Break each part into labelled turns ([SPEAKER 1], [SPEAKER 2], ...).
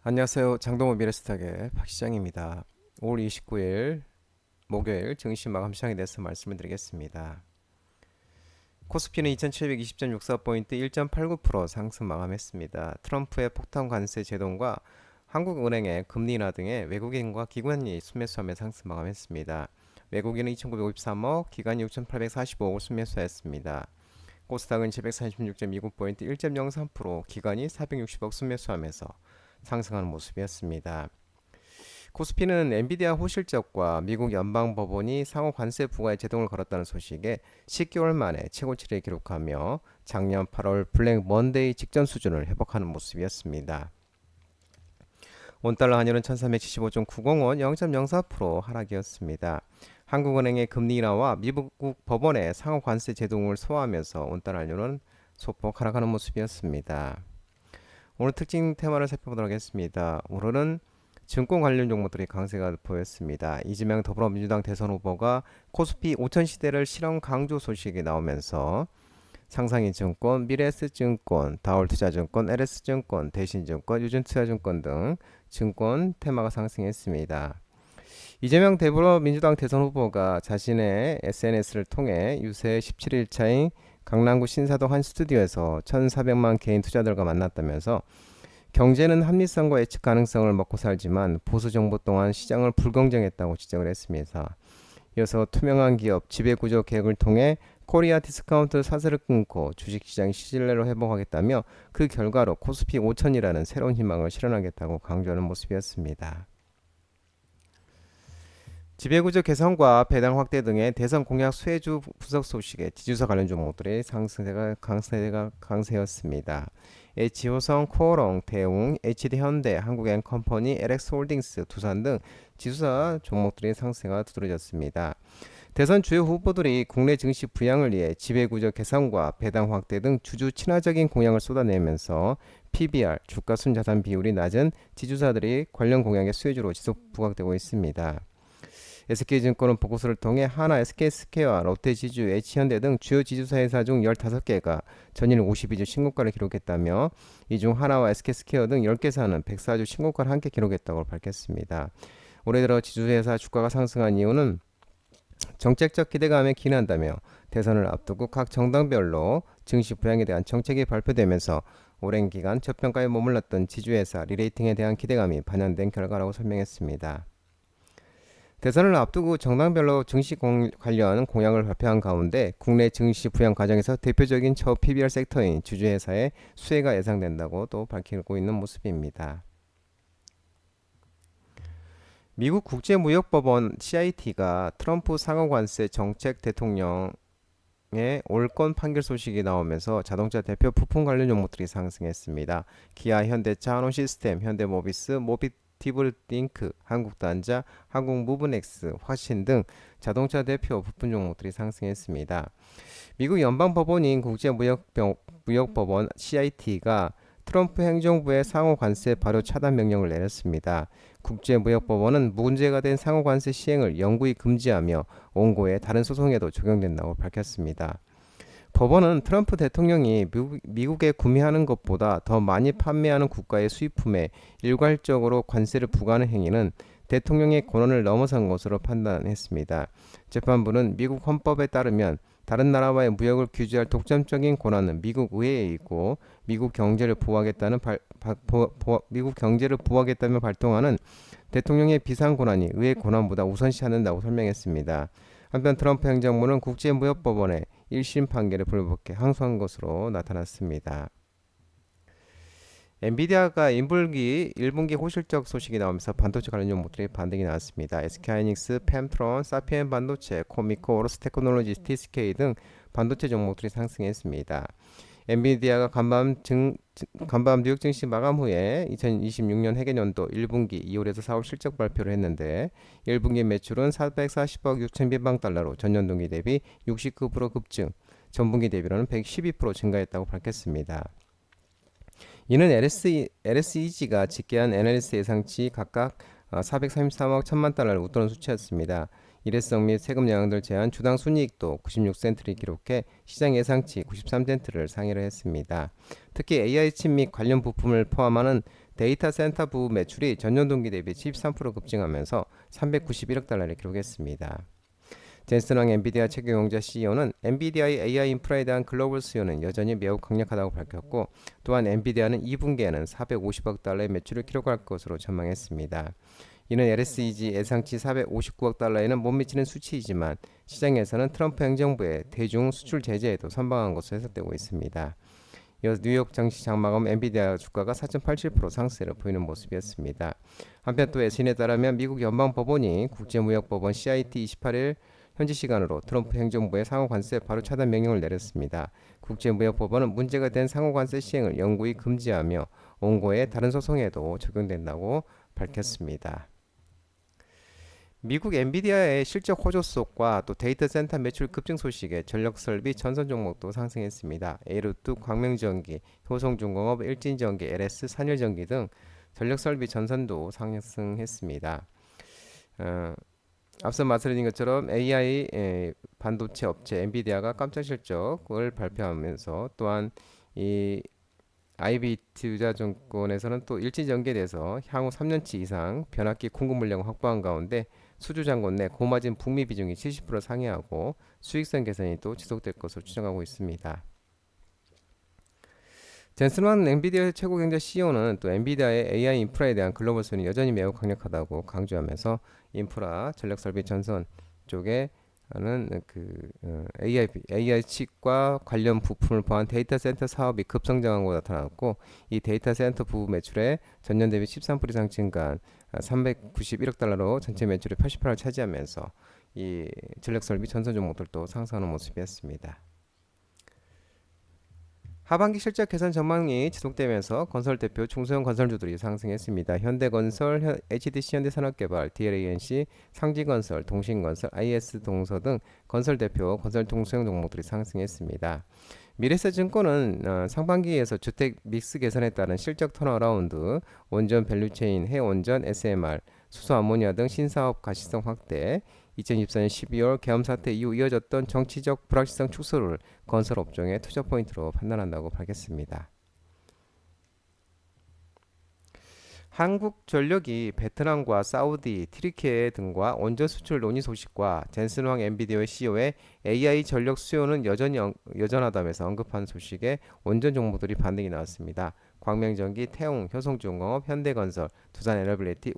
[SPEAKER 1] 안녕하세요. 장동호 미래스탁의 박시장입니다. 5월 29일 목요일 증시 마감 시장에 대해서 말씀을 드리겠습니다. 코스피는 2720.64포인트 1.89% 상승 마감했습니다. 트럼프의 폭탄 관세 제동과 한국은행의 금리 인하 등의 외국인과 기관이 순매수하며 상승 마감했습니다. 외국인은 2953억, 기관이 6845억을 순매수했습니다. 코스닥은 746.29포인트 1.03%, 기관이 460억 순매수하면서 상승하는 모습이었습니다. 코스피는 엔비디아 호실적과 미국 연방법원이 상호 관세 부과에 제동을 걸었다는 소식에 10개월 만에 최고치를 기록하며 작년 8월 블랙 먼데이 직전 수준을 회복하는 모습이었습니다. 원달러 환율은 1375.90원 0.04% 하락이었습니다. 한국은행의 금리 인하와 미국 법원의 상호 관세 제동을 소화하면서 원달러 환율은 소폭 하락하는 모습이었습니다. 오늘 특징 테마를 살펴보도록 하겠습니다. 오늘은 증권 관련 종목들이 강세가 보였습니다. 이재명 더불어민주당 대선 후보가 코스피 5천 시대를 실현 강조 소식이 나오면서 상상인증권, 미래에셋증권, 다올투자증권, LS증권, 대신증권, 유진투자증권 등 증권 테마가 상승했습니다. 이재명 더불어민주당 대선 후보가 자신의 SNS를 통해 유세 17일차인 강남구 신사동 한 스튜디오에서 1,400만 개인 투자들과 만났다면서 경제는 합리성과 예측 가능성을 먹고 살지만 보수 정부 동안 시장을 불공정했다고 지적을 했습니다. 이어서 투명한 기업 지배구조 개혁을 통해 코리아 디스카운트 사슬을 끊고 주식시장 신뢰를 회복하겠다며 그 결과로 코스피 5천이라는 새로운 희망을 실현하겠다고 강조하는 모습이었습니다. 지배구조 개선과 배당 확대 등의 대선 공약 수혜주 분석 소식에 지주사 관련 종목들의 강세였습니다. H호성, 코어롱, 대웅, HD현대, 한국엔컴퍼니, LX홀딩스, 두산 등 지주사 종목들의 상승가 두드러졌습니다. 대선 주요 후보들이 국내 증시 부양을 위해 지배구조 개선과 배당 확대 등 주주 친화적인 공약을 쏟아내면서 PBR, 주가 순자산 비율이 낮은 지주사들이 관련 공약의 수혜주로 지속 부각되고 있습니다. SK증권은 보고서를 통해 하나, SK스퀘어, 롯데지주, H현대 등 주요 지주사 회사 중 15개가 전일 52주 신고가를 기록했다며 이 중 하나와 SK스퀘어 등 10개사는 104주 신고가를 함께 기록했다고 밝혔습니다. 올해 들어 지주회사 주가가 상승한 이유는 정책적 기대감에 기인한다며 대선을 앞두고 각 정당별로 증시 부양에 대한 정책이 발표되면서 오랜 기간 저평가에 머물렀던 지주회사 리레이팅에 대한 기대감이 반영된 결과라고 설명했습니다. 대선을 앞두고 정당별로 증시 관련 공약을 발표한 가운데 국내 증시 부양 과정에서 대표적인 저 PBR 섹터인 주주회사의 수혜가 예상된다고 또 밝히고 있는 모습입니다. 미국 국제무역법원 CIT가 트럼프 상호관세 정책 대통령의 올건 판결 소식이 나오면서 자동차 대표 부품 관련 종목들이 상승했습니다. 기아, 현대차, 한호시스템, 현대모비스, 모비티블링크, 한국단자, 한국무브넥스, 화신 등 자동차 대표 부품 종목들이 상승했습니다. 미국 연방법원인 국제무역법원 CIT가 트럼프 행정부의 상호관세 발효 차단 명령을 내렸습니다. 국제무역법원은 문제가 된 상호관세 시행을 영구히 금지하며 원고의 다른 소송에도 적용된다고 밝혔습니다. 법원은 트럼프 대통령이 미국에 구매하는 것보다 더 많이 판매하는 국가의 수입품에 일괄적으로 관세를 부과하는 행위는 대통령의 권한을 넘어선 것으로 판단했습니다. 재판부는 미국 헌법에 따르면 다른 나라와의 무역을 규제할 독점적인 권한은 미국 의회에 있고 미국 경제를 보호하겠다며 발동하는 대통령의 비상 권한이 의회 권한보다 우선시한다고 설명했습니다. 한편 트럼프 행정부는 국제무역법원의 1심 판결을 불복해 항소한 것으로 나타났습니다. 엔비디아가 1분기 호실적 소식이 나오면서 반도체 관련 종목들이 반등이 나왔습니다. SK하이닉스, 펜트론, 사피엔 반도체, 코미코, 오로스테크놀로지, TSK 등 반도체 종목들이 상승했습니다. 엔비디아가 간밤 뉴욕 증시 마감 후에 2026년 회계연도 1분기 2월에서 4월 실적 발표를 했는데 1분기 매출은 440억 6천 비방 달러로 전년 동기 대비 69% 급증, 전분기 대비로는 112% 증가했다고 밝혔습니다. 이는 LSEG가 집계한 애널리스트 예상치 각각 433억 1천만 달러를 웃도는 수치였습니다. 일회성 및 세금 영향들 제한 주당 순이익도 96센트를 기록해 시장 예상치 93센트를 상회를 했습니다. 특히 AI 칩 및 관련 부품을 포함하는 데이터 센터 부분 매출이 전년 동기 대비 13% 급증하면서 391억 달러를 기록했습니다. 젠슨왕 엔비디아 최경영자 CEO는 엔비디아의 AI 인프라에 대한 글로벌 수요는 여전히 매우 강력하다고 밝혔고, 또한 엔비디아는 2분기에는 450억 달러의 매출을 기록할 것으로 전망했습니다. 이는 LSEG 예상치 459억 달러에는 못 미치는 수치이지만 시장에서는 트럼프 행정부의 대중 수출 제재에도 선방한 것으로 해석되고 있습니다. 이어서 뉴욕 증시 장마감 엔비디아 주가가 4.87% 상승세를 보이는 모습이었습니다. 한편 또 SN에 따르면 미국 연방법원이 국제무역법원 CIT 28일 현지 시간으로 트럼프 행정부의 상호관세 바로 차단 명령을 내렸습니다. 국제무역법원은 문제가 된 상호관세 시행을 영구히 금지하며 원고의 다른 소송에도 적용된다고 밝혔습니다. 미국 엔비디아의 실적 호조 속과 또 데이터 센터 매출 급증 소식에 전력설비 전선 종목도 상승했습니다. 에이루트, 광명전기, 효성중공업, 일진전기, LS, 산일전기 등 전력설비 전선도 상승했습니다. 앞서 말씀드린 것처럼 AI 반도체 업체 엔비디아가 깜짝 실적을 발표하면서 또한 이 IB투자증권에서는 또 일진전기에 대해서 향후 3년치 이상 변압기 공급 물량을 확보한 가운데 수주 잔고 내 고마진 북미 비중이 70% 상회하고 수익성 개선이 또 지속될 것으로 추정하고 있습니다. 젠슨왕 엔비디아 최고 경제 CEO는 또 엔비디아의 AI 인프라에 대한 글로벌 수요는 여전히 매우 강력하다고 강조하면서 인프라 전력 설비 전선 쪽에 는 AI 칩과 관련 부품을 포함한 데이터 센터 사업이 급성장한 것으로 나타났고, 이 데이터 센터 부분 매출의 전년 대비 13% 이상 증가한 391억 달러로 전체 매출의 88%를 차지하면서 이 전력 설비 전선 종목들도 상승하는 모습이었습니다. 하반기 실적 개선 전망이 지속되면서 건설 대표 중소형 건설주들이 상승했습니다. 현대건설, HDC 현대산업개발, DLANC, 상지건설, 동신건설, IS동서 등 건설 대표 건설 중소형 종목들이 상승했습니다. 미래세증권은 상반기에서 주택 믹스 개선에 따른 실적 턴어라운드, 원전 밸류체인, 해온전, SMR, 수소 아모니아 등 신사업 가시성 확대, 2024년 12월 계엄 사태 이후 이어졌던 정치적 불확실성 축소를 건설 업종의 투자 포인트로 판단한다고 밝혔습니다. 한국전력이 베트남과 사우디, 튀르키예 등과 원전 수출 논의 소식과 젠슨황 엔비디아 CEO의 AI 전력 수요는 여전하다면서 언급한 소식에 원전 종목들이 반등이 나왔습니다. 광명전기, 태웅, 효성중공업, 현대건설, 두산에너빌리티,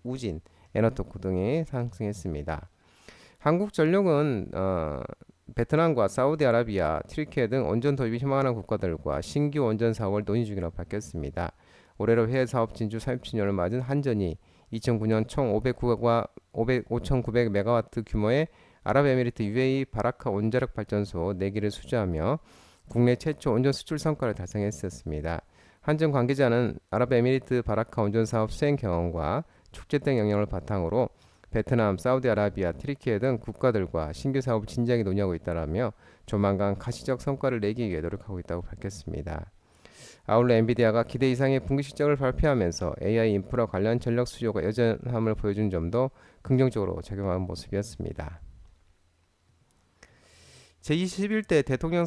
[SPEAKER 1] 우진, 에너토크 등이 상승했습니다. 한국전력은 베트남과 사우디아라비아, 튀르키예 등 원전 도입이 희망하는 국가들과 신규 원전 사업을 논의 중이라고 밝혔습니다. 올해로 해외 사업 진출 30주년을 맞은 한전이 2009년 총 5,900메가와트 규모의 아랍에미리트 UAE 바라카 원자력 발전소 4기를 수주하며 국내 최초 원전 수출 성과를 달성했었습니다. 한전 관계자는 아랍에미리트 바라카 원전 사업 수행 경험과 축제 등 영향을 바탕으로 베트남, 사우디아라비아, 튀르키예 등 국가들과 신규 사업을 진지하게 논의하고 있다라며 조만간 가시적 성과를 내기 위해 노력하고 있다고 밝혔습니다. 아울러 엔비디아가 기대 이상의 분기 실적을 발표하면서 AI 인프라 관련 전력 수요가 여전함을 보여준 점도 긍정적으로 작용한 모습이었습니다. 제21대 대통령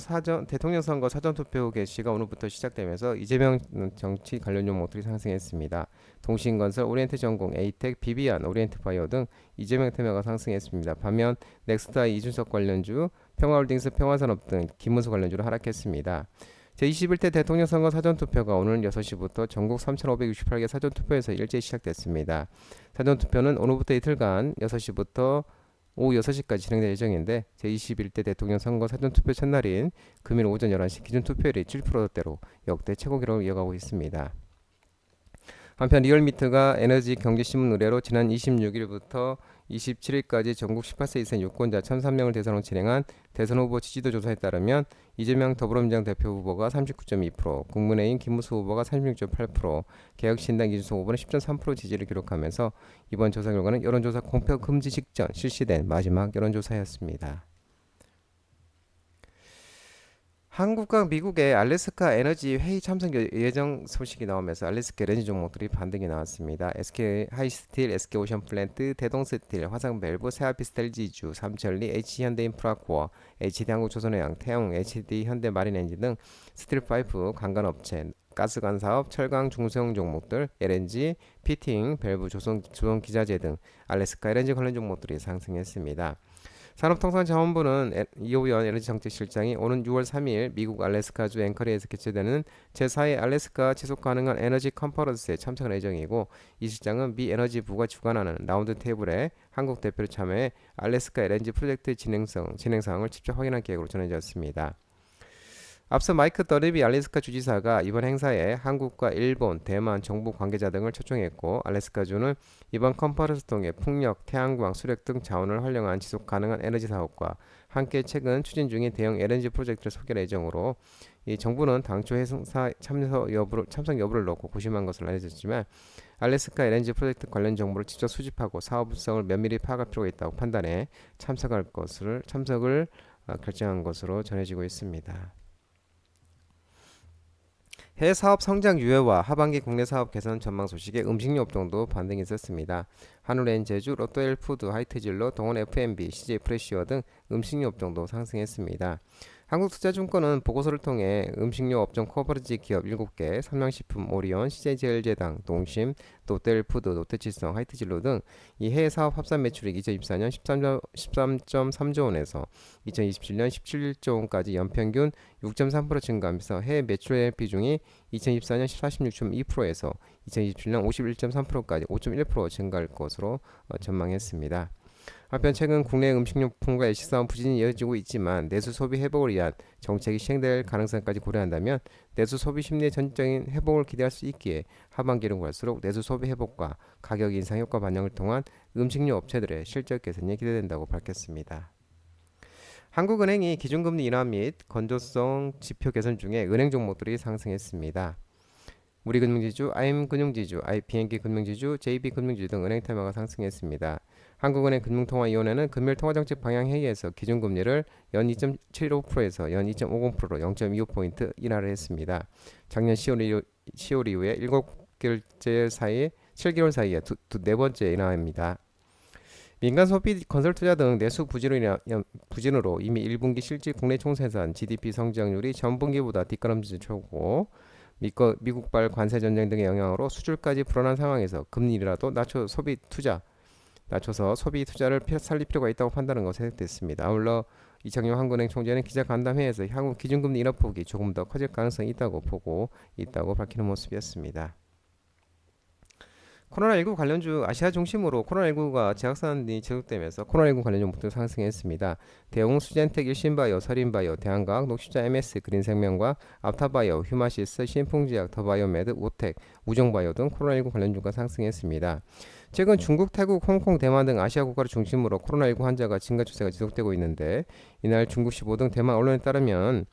[SPEAKER 1] 선거 사전투표 개시가 오늘부터 시작되면서 이재명 정치 관련 종목들이 상승했습니다. 동신건설, 오리엔트전공, 에이텍, 비비안, 오리엔트바이오 등 이재명 테마가 상승했습니다. 반면 넥스트아이 이준석 관련주, 평화홀딩스, 평화산업 등 김문수 관련주로 하락했습니다. 제21대 대통령 선거 사전투표가 오늘 6시부터 전국 3,568개 사전투표에서 일제히 시작됐습니다. 사전투표는 오늘부터 이틀간 6시부터 오후 6시까지 진행될 예정인데 제21대 대통령 선거 사전투표 첫날인 금일 오전 11시 기준 투표율이 7%대로 역대 최고 기록을 이어가고 있습니다. 한편 리얼미터가 에너지경제신문 의뢰로 지난 26일부터 27일까지 전국 18세 이상 유권자 1,003명을 대상으로 진행한 대선 후보 지지도 조사에 따르면 이재명 더불어민주당 대표 후보가 39.2%, 국민의힘 김무수 후보가 36.8%, 개혁신당 이준석 후보는 10.3% 지지를 기록하면서 이번 조사 결과는 여론조사 공표 금지 직전 실시된 마지막 여론조사였습니다. 한국과 미국의 알래스카 에너지 회의 참석 예정 소식이 나오면서 알래스카 에너지 종목들이 반등이 나왔습니다. SK 하이스틸, SK 오션플랜트, 대동스틸, 화성밸브, 세아피스텔 지주, 삼천리, HH현대인프라코어, HD한국조선해양, 태영, HD 현대마린엔진 등 스틸파이프 관광업체 가스관 사업, 철강 중소형 종목들, LNG, 피팅, 밸브, 조선 기자재 등 알래스카 LNG 관련 종목들이 상승했습니다. 산업통상자원부는 이호연 에너지정책실장이 오는 6월 3일 미국 알래스카주 앵커리지에서 개최되는 제4회 알래스카 지속가능한 에너지 컨퍼런스에 참석할 예정이고, 이 실장은 미 에너지부가 주관하는 라운드 테이블에 한국 대표로 참여해 알래스카 LNG 프로젝트 진행 사항을 직접 확인할 계획으로 전해졌습니다. 앞서 마이크 더리비 알래스카 주지사가 이번 행사에 한국과 일본, 대만 정부 관계자 등을 초청했고, 알래스카주는 이번 컨퍼런스 통해 풍력, 태양광, 수력 등 자원을 활용한 지속 가능한 에너지 사업과 함께 최근 추진 중인 대형 LNG 프로젝트를 소개할 예정으로, 이 정부는 당초 행사 참석 여부를 놓고 고심한 것으로 알려졌지만, 알래스카 LNG 프로젝트 관련 정보를 직접 수집하고 사업성을 면밀히 파악할 필요가 있다고 판단해 참석을 결정한 것으로 전해지고 있습니다. 해외 사업 성장 유예와 하반기 국내 사업 개선 전망 소식에 음식료 업종도 반등이 있었습니다. 한울엔제주, 롯데헬푸드, 하이트진로, 동원 F&B, CJ 프레시어 등 음식료 업종도 상승했습니다. 한국투자증권은 보고서를 통해 음식료 업종 커버리지 기업 7개, 삼양식품, 오리온, CJ제일제당, 농심, 롯데헬푸드, 롯데칠성, 하이트진로 등 이 해외 사업 합산 매출액 2024년 13.3조 원에서 2027년 17조 원까지 연평균 6.3% 증가하면서 해외 매출의 비중이 2024년 46.2%에서 2027년 51.3%까지 5.1% 증가할 것으로 전망했습니다. 한편 최근 국내 음식료품과 일식사원 부진이 이어지고 있지만 내수 소비 회복을 위한 정책이 시행될 가능성까지 고려한다면 내수 소비 심리의 전적인 회복을 기대할 수 있기에 하반기로 갈수록 내수 소비 회복과 가격 인상 효과 반영을 통한 음식료 업체들의 실적 개선이 기대된다고 밝혔습니다. 한국은행이 기준금리 인하 및 건조성 지표 개선 중에 은행 종목들이 상승했습니다. 우리금융지주, IM금융지주, IBNK 금융지주, JB금융지주 등 은행 테마가 상승했습니다. 한국은행 금융통화위원회는 금일통화정책 방향회의에서 기준금리를 연 2.75%에서 연 2.50%로 0.25포인트 인하를 했습니다. 작년 10월 이후에 7개월 사이에 네 번째 인하입니다. 민간 소비, 건설 투자 등 내수 부진으로 이미 1분기 실질 국내 총생산 GDP 성장률이 전분기보다 뒷걸음질 쳤고, 미국발 관세 전쟁 등의 영향으로 수출까지 불안한 상황에서 금리라도 낮춰서 소비 투자를 살릴 필요가 있다고 판단한 것으로 해석됐습니다. 아울러 이창용 한국은행 총재는 기자간담회에서 향후 기준금리 인하폭이 조금 더 커질 가능성이 있다고 밝히는 모습이었습니다. 코로나19 관련주 아시아 중심으로 코로나19가 재확산이 지속되면서 코로나19 관련 종목도 상승했습니다. 대웅, 수젠텍, 일신바이오, 서린바이오, 대한과학, 녹십자 MS, 그린생명과 앞타바이오, 휴마시스, 신풍지약, 더바이오메드, 우텍, 우정바이오 등 코로나19 관련주가 상승했습니다. 최근 중국, 태국, 홍콩, 대만 등 아시아 국가를 중심으로 코로나19 환자가 증가 추세가 지속되고 있는데, 이날 중국시보 등 대만 언론에 따르면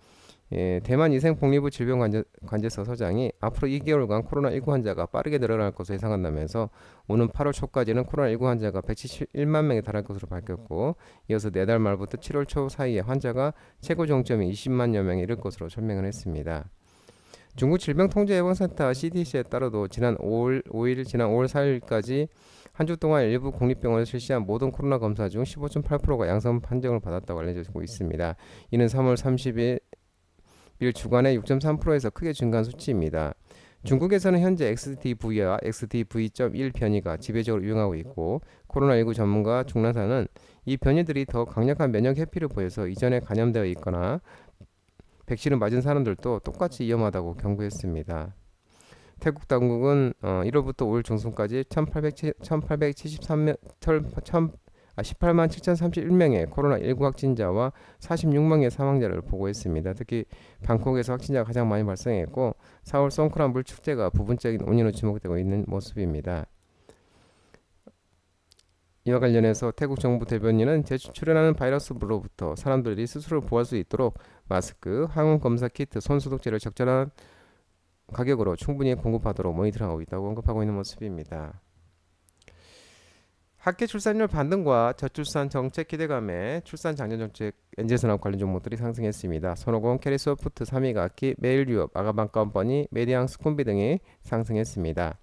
[SPEAKER 1] 대만 위생복리부 질병관제소 소장이 앞으로 2개월간 코로나19 환자가 빠르게 늘어날 것으로 예상한다면서 오는 8월 초까지는 코로나19 환자가 171만 명에 달할 것으로 밝혔고, 이어서 내달 말부터 7월 초 사이에 환자가 최고 정점이 20만여 명에 이를 것으로 설명을 했습니다. 중국 질병통제예방센터 CDC에 따라도 지난 5월 4일까지 한 주 동안 일부 국립병원에서 실시한 모든 코로나 검사 중 15.8%가 양성 판정을 받았다고 알려지고 있습니다. 이는 3월 30일 주간에 6.3%에서 크게 증가한 수치입니다. 중국에서는 현재 XDV와 XDV.1 변이가 지배적으로 유행하고 있고, 코로나19 전문가 중나사는 이 변이들이 더 강력한 면역 회피를 보여서 이전에 감염되어 있거나 백신을 맞은 사람들도 똑같이 위험하다고 경고했습니다. 태국 당국은 1월부터 5일 중순까지 18만 7,031명의 코로나19 확진자와 46명의 사망자를 보고했습니다. 특히 방콕에서 확진자가 가장 많이 발생했고, 4월 송크란 물축제가 부분적인 원인으로 지목되고 있는 모습입니다. 이와 관련해서 태국 정부 대변인은 재출현하는 바이러스로부터 사람들이 스스로 보호할 수 있도록 마스크, 항원 검사 키트, 손소독제를 적절한 가격으로 충분히 공급하도록 모니터링하고 있다고 언급하고 있는 모습입니다. 학계 출산율 반등과 저출산 정책 기대감에 출산 장려 정책 엔젤산업 관련 종목들이 상승했습니다. 손오공, 캐리소프트, 삼위가키, 메일유업, 아가방컴퍼니, 메디앙 스콤비 등이 상승했습니다.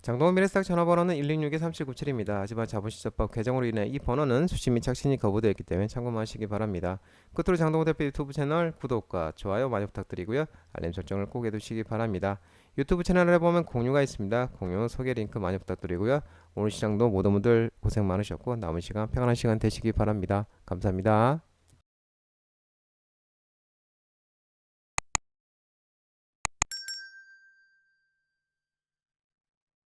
[SPEAKER 1] 장동원 미래스탁 전화번호는 166-3797입니다. 하지만 자본시장법 개정으로 인해 이 번호는 수신 및 착신이 거부되어 있기 때문에 참고만 하시기 바랍니다. 끝으로 장동원 대표 유튜브 채널 구독과 좋아요 많이 부탁드리고요. 알림 설정을 꼭 해두시기 바랍니다. 유튜브 채널에 보면 공유가 있습니다. 공유 소개 링크 많이 부탁드리고요. 오늘 시장도 모든 분들 고생 많으셨고 남은 시간 평안한 시간 되시기 바랍니다. 감사합니다.